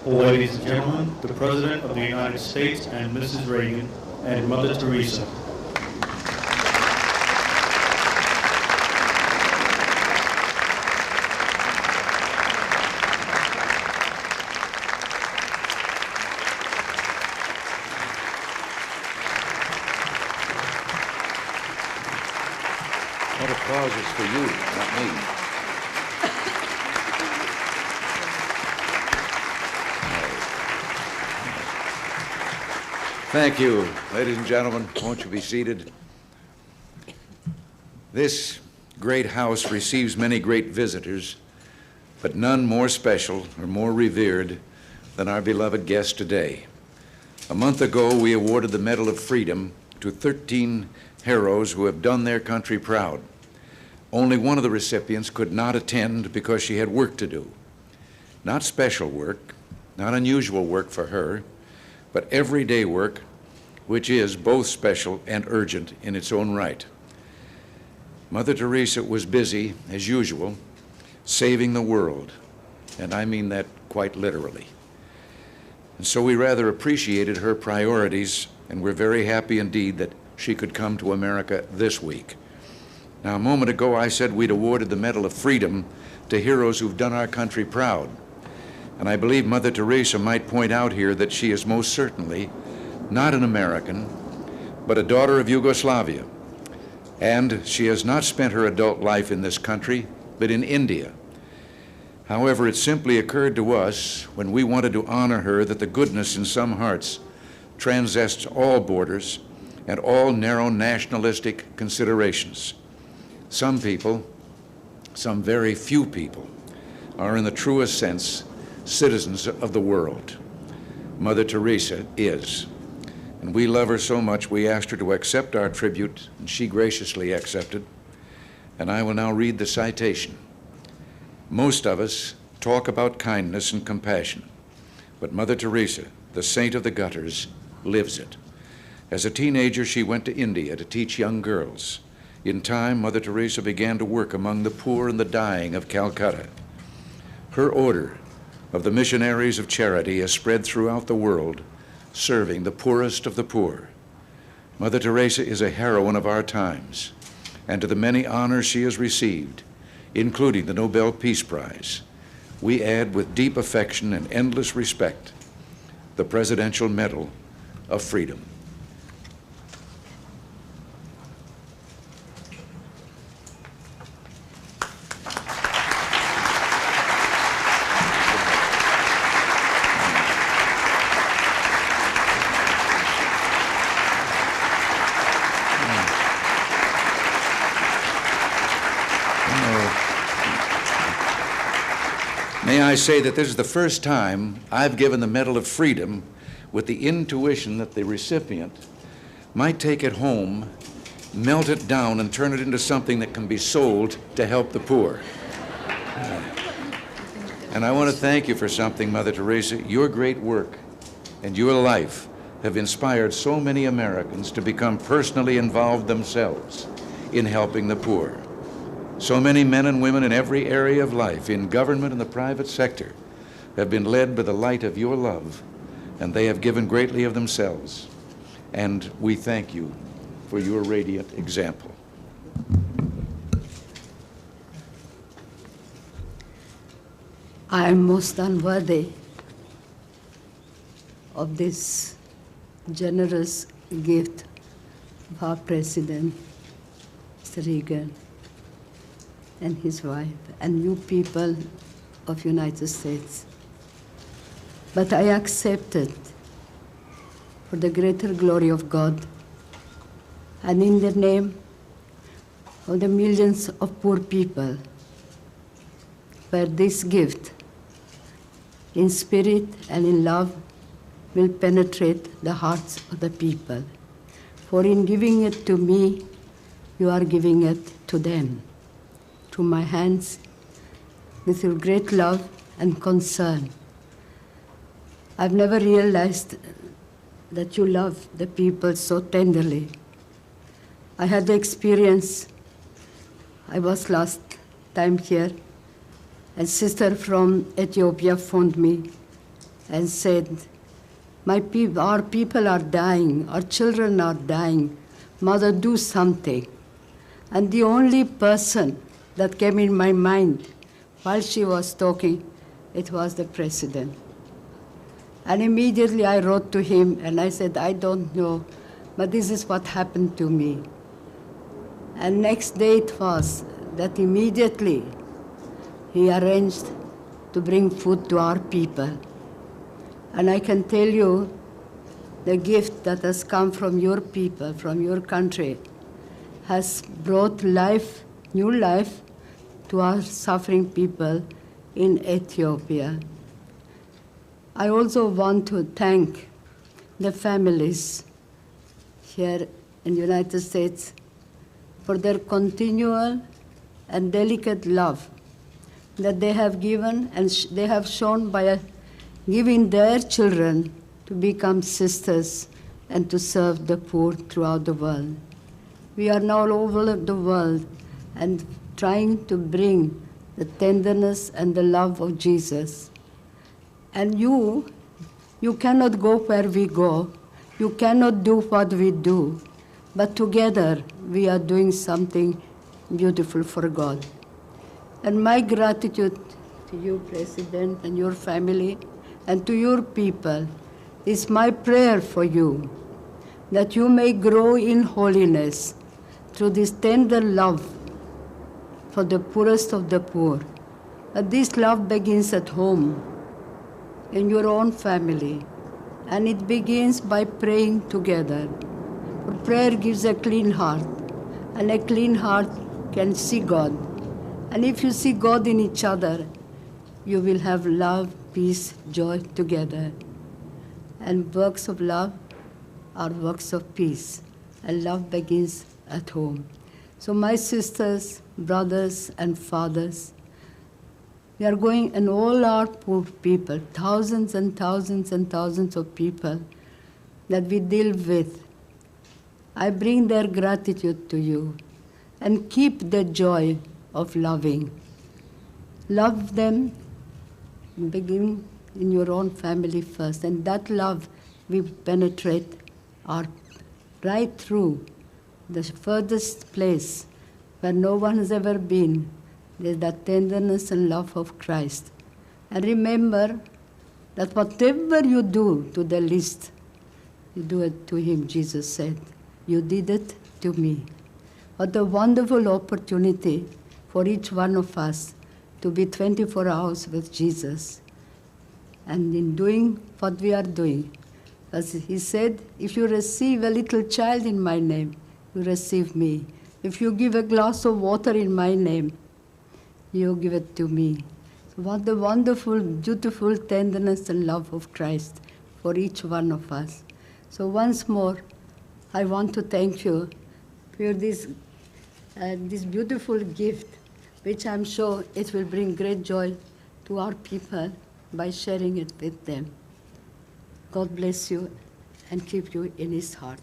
Ladies and gentlemen, the President of the United States and Mrs. Reagan and Mother Teresa. That applause is for you, not me. Thank you, ladies and gentlemen. Won't you be seated? This great house receives many great visitors, but none more special or more revered than our beloved guest today. A month ago, we awarded the Medal of Freedom to 13 heroes who have done their country proud. Only one of the recipients could not attend because she had work to do. Not special work, not unusual work for her, but everyday work, which is both special and urgent in its own right. Mother Teresa was busy, as usual, saving the world, and I mean that quite literally. And so we rather appreciated her priorities, and we're very happy indeed that she could come to America this week. Now, a moment ago, I said we'd awarded the Medal of Freedom to heroes who've done our country proud. And I believe Mother Teresa might point out here that she is most certainly not an American, but a daughter of Yugoslavia. And she has not spent her adult life in this country, but in India. However, it simply occurred to us when we wanted to honor her that the goodness in some hearts transcends all borders and all narrow nationalistic considerations. Some people, some very few people, are in the truest sense citizens of the world. Mother Teresa is. And we love her so much we asked her to accept our tribute, and she graciously accepted. And I will now read the citation. Most of us talk about kindness and compassion, but Mother Teresa, the saint of the gutters, lives it. As a teenager, she went to India to teach young girls. In time, Mother Teresa began to work among the poor and the dying of Calcutta. Her order of the Missionaries of Charity has spread throughout the world, serving the poorest of the poor. Mother Teresa is a heroine of our times, and to the many honors she has received, including the Nobel Peace Prize, we add with deep affection and endless respect the Presidential Medal of Freedom. May I say that this is the first time I've given the Medal of Freedom with the intuition that the recipient might take it home, melt it down, and turn it into something that can be sold to help the poor. And I want to thank you for something, Mother Teresa. Your great work and your life have inspired so many Americans to become personally involved themselves in helping the poor. So many men and women in every area of life, in government and the private sector, have been led by the light of your love, and they have given greatly of themselves. And we thank you for your radiant example. I am most unworthy of this generous gift of our President, Mr. Reagan, and his wife, and you people of United States. But I accept it for the greater glory of God and in the name of the millions of poor people, where this gift, in spirit and in love, will penetrate the hearts of the people. For in giving it to me, you are giving it to them, to my hands, with your great love and concern. I've never realized that you love the people so tenderly. I had the experience, I was last time here, a sister from Ethiopia phoned me and said, our people are dying, our children are dying. Mother, do something. And the only person that came in my mind while she was talking, it was the president. And immediately I wrote to him and I said, I don't know, but this is what happened to me. And next day it was that immediately he arranged to bring food to our people. And I can tell you, the gift that has come from your people, from your country, has brought life, new life, to our suffering people in Ethiopia. I also want to thank the families here in the United States for their continual and delicate love that they have given and they have shown by giving their children to become sisters and to serve the poor throughout the world. We are now all over the world and trying to bring the tenderness and the love of Jesus. And you cannot go where we go. You cannot do what we do. But together, we are doing something beautiful for God. And my gratitude to you, President, and your family, and to your people, is my prayer for you, that you may grow in holiness through this tender love for the poorest of the poor. But this love begins at home, in your own family, and it begins by praying together. For prayer gives a clean heart, and a clean heart can see God. And if you see God in each other, you will have love, peace, joy together. And works of love are works of peace, and love begins at home. So my sisters, brothers, and fathers, we are going, and all our poor people, thousands and thousands and thousands of people that we deal with, I bring their gratitude to you, and keep the joy of loving. Love them, begin in your own family first, and that love will penetrate right through the furthest place where no one has ever been. There's that tenderness and love of Christ. And remember that whatever you do to the least, you do it to him, Jesus said. You did it to me. What a wonderful opportunity for each one of us to be 24 hours with Jesus. And in doing what we are doing, as he said, if you receive a little child in my name, you receive me. If you give a glass of water in my name, you give it to me. So what the wonderful, beautiful tenderness and love of Christ for each one of us. So once more, I want to thank you for this beautiful gift, which I'm sure it will bring great joy to our people by sharing it with them. God bless you and keep you in his heart.